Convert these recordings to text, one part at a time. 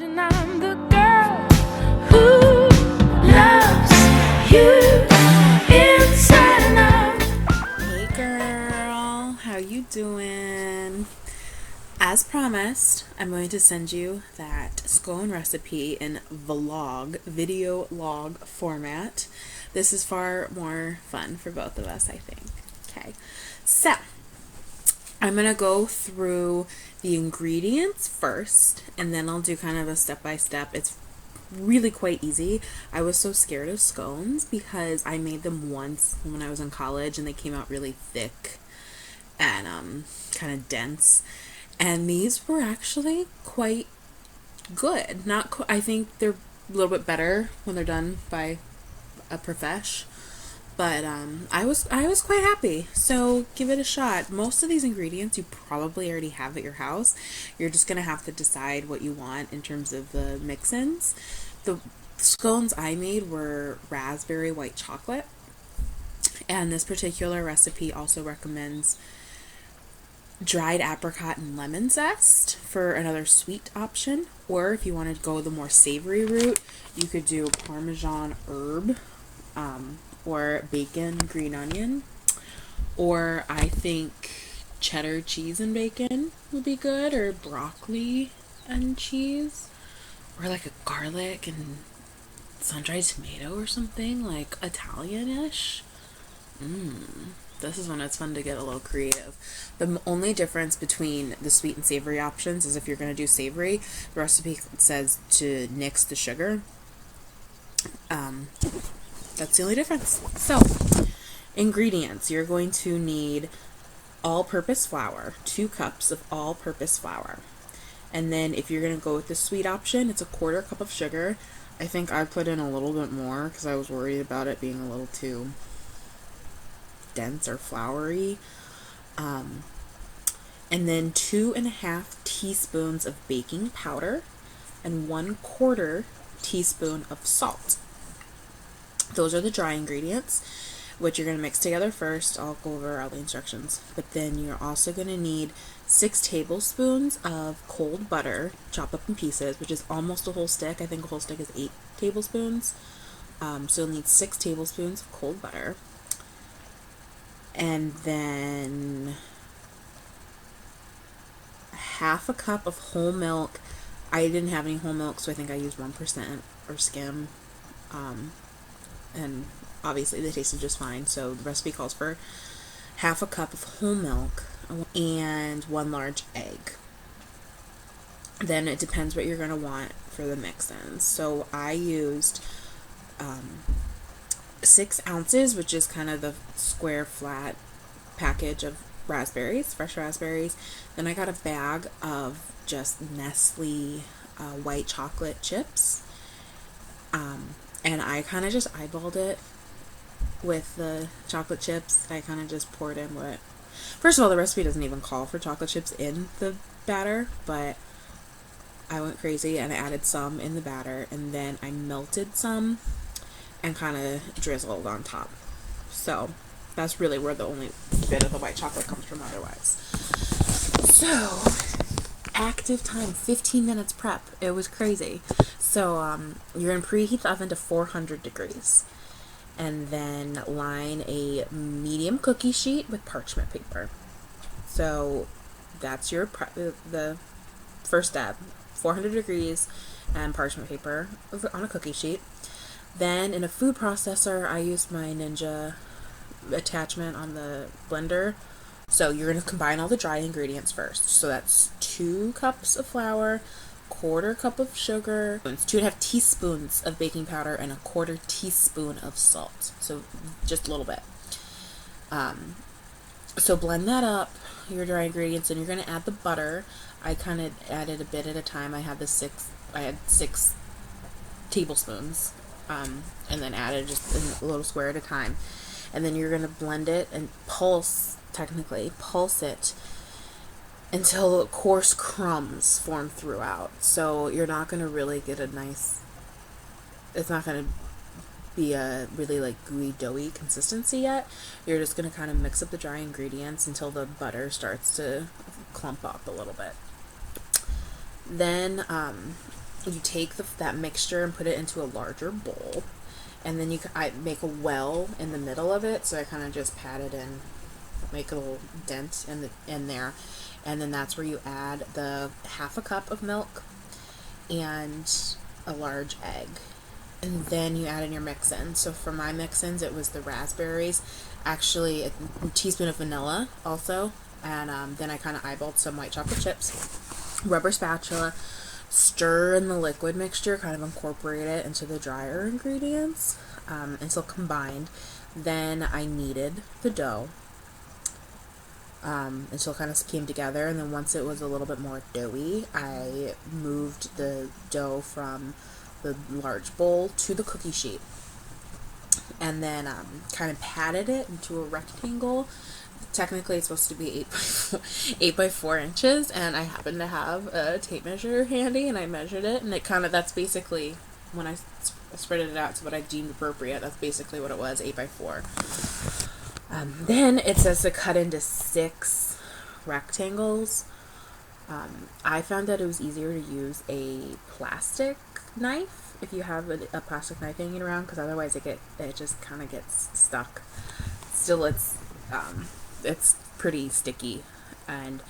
And I'm the girl who loves you inside and out. Hey girl, how you doing? As promised, I'm going to send you that scone recipe in video log format. This is far more fun for both of us, I think. Okay, so I'm going to go through the ingredients first, and then I'll do kind of a step-by-step. It's really quite easy. I was so scared of scones because I made them once when I was in college, and they came out really thick and kind of dense. And these were actually quite good. I think they're a little bit better when they're done by a profesh. But I was quite happy. So give it a shot. Most of these ingredients you probably already have at your house. You're just gonna have to decide what you want in terms of the mix-ins. The scones I made were raspberry white chocolate, and this particular recipe also recommends dried apricot and lemon zest for another sweet option. Or if you want to go the more savory route, you could do Parmesan herb, or bacon, green onion, or I think cheddar cheese and bacon would be good, or broccoli and cheese, or like a garlic and sun-dried tomato or something, like Italian-ish. This is when it's fun to get a little creative. The only difference between the sweet and savory options is if you're going to do savory, the recipe says to nix the sugar. That's the only difference. So, ingredients. You're going to need all-purpose flour, 2 cups of all-purpose flour. And then if you're going to go with the sweet option, it's a 1/4 cup of sugar. I think I put in a little bit more because I was worried about it being a little too dense or floury. And then 2.5 teaspoons of baking powder and 1/4 teaspoon of salt. Those are the dry ingredients, which you're going to mix together first. I'll go over all the instructions. But then you're also going to need 6 tablespoons of cold butter, chopped up in pieces, which is almost a whole stick. I think a whole stick is 8 tablespoons. So you'll need 6 tablespoons of cold butter. And then 1/2 cup of whole milk. I didn't have any whole milk, so I think I used 1% or skim. And obviously they tasted just fine, so the recipe calls for 1/2 cup of whole milk and 1 large egg. Then it depends what you're going to want for the mix-ins. So I used 6 ounces, which is kind of the square flat package of raspberries, fresh raspberries. Then I got a bag of just Nestle white chocolate chips. And I kind of just eyeballed it with the chocolate chips. I kind of just poured in what... First of all, the recipe doesn't even call for chocolate chips in the batter, but I went crazy and I added some in the batter, and then I melted some and kind of drizzled on top. So that's really where the only bit of the white chocolate comes from otherwise. So, active time, 15 minutes prep. It was crazy. So you're going to preheat the oven to 400 degrees. And then line a medium cookie sheet with parchment paper. So that's your the first step. 400 degrees and parchment paper on a cookie sheet. Then in a food processor, I used my Ninja attachment on the blender. So you're going to combine all the dry ingredients first. So that's 2 cups of flour, 1/4 cup of sugar, 2.5 teaspoons of baking powder, and 1/4 teaspoon of salt. So just a little bit. So blend that up, your dry ingredients, and you're going to add the butter. I kind of added a bit at a time. I had 6 tablespoons, and then added just a little square at a time. And then you're going to blend it and pulse it until coarse crumbs form throughout. So you're not going to really get it's not going to be a really like gooey doughy consistency yet. You're just going to kind of mix up the dry ingredients until the butter starts to clump up a little bit. Then you take that mixture and put it into a larger bowl, and then I make a well in the middle of it, so I kind of just pat it in, make a little dent in there, and then that's where you add the half a cup of milk and a large egg, and then you add in your mix-in. So for my mix-ins, it was the raspberries, actually a teaspoon of vanilla also, and then I kind of eyeballed some white chocolate chips, rubber spatula, stir in the liquid mixture, kind of incorporate it into the drier ingredients until combined. Then I kneaded the dough until it kind of came together, and then once it was a little bit more doughy, I moved the dough from the large bowl to the cookie sheet, and then kind of patted it into a rectangle. Technically it's supposed to be 8 by 4 inches, and I happen to have a tape measure handy, and I measured it, and that's basically, when I spread it out to what I deemed appropriate, that's basically what it was, 8 by 4. Then it says to cut into 6 rectangles. I found that it was easier to use a plastic knife if you have a plastic knife hanging around, because otherwise it just kind of gets stuck. Still, it's pretty sticky. And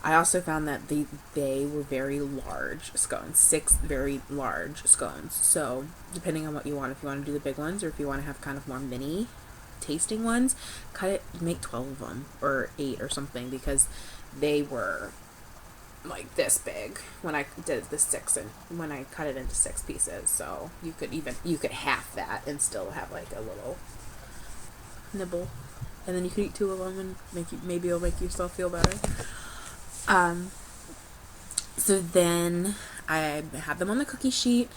I also found that they were very large scones, 6 very large scones. So depending on what you want, if you want to do the big ones or if you want to have kind of more mini tasting ones, make 12 of them or 8 or something, because they were like this big when I did the 6, and when I cut it into 6 pieces. So you could half that and still have like a little nibble, and then you could eat 2 of them and maybe it'll make yourself feel better. So then I had them on the cookie sheet,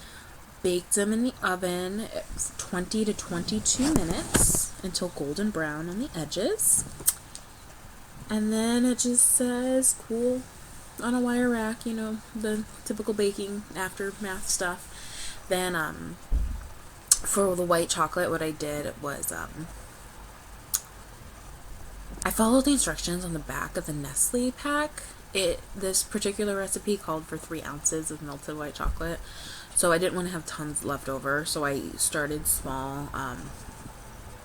baked them in the oven 20 to 22 minutes until golden brown on the edges. And then it just says cool on a wire rack, the typical baking aftermath stuff. Then for the white chocolate, what I did was I followed the instructions on the back of the Nestle pack. This particular recipe called for 3 ounces of melted white chocolate, so I didn't want to have tons left over, so I started small,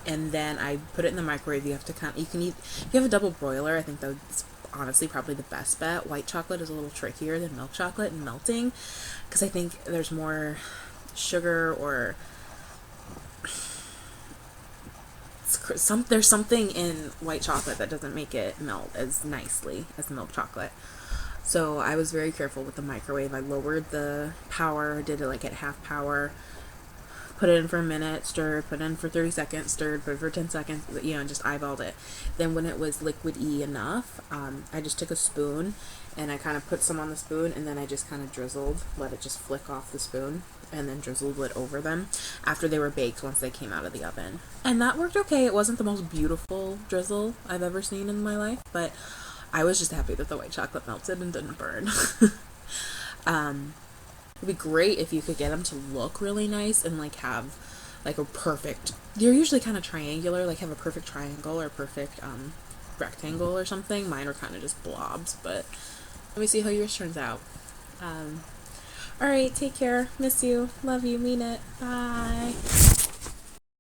and then I put it in the microwave. You have to if you have a double broiler, I think that's honestly probably the best bet. White chocolate is a little trickier than milk chocolate in melting, because I think there's more sugar, or there's something in white chocolate that doesn't make it melt as nicely as milk chocolate. So I was very careful with the microwave. I lowered the power, did it like at half power, put it in for a minute, stirred, put it in for 30 seconds, stirred, put it for 10 seconds, and just eyeballed it. Then when it was liquidy enough, I just took a spoon and I kind of put some on the spoon, and then I just kind of drizzled, let it just flick off the spoon, and then drizzled it over them after they were baked once they came out of the oven. And that worked okay. It wasn't the most beautiful drizzle I've ever seen in my life, but I was just happy that the white chocolate melted and didn't burn. It'd be great if you could get them to look really nice and like have like a perfect, they're usually kind of triangular, like have a perfect triangle or a perfect rectangle or something. Mine are kind of just blobs, but let me see how yours turns out. Alright, take care. Miss you. Love you. Mean it. Bye.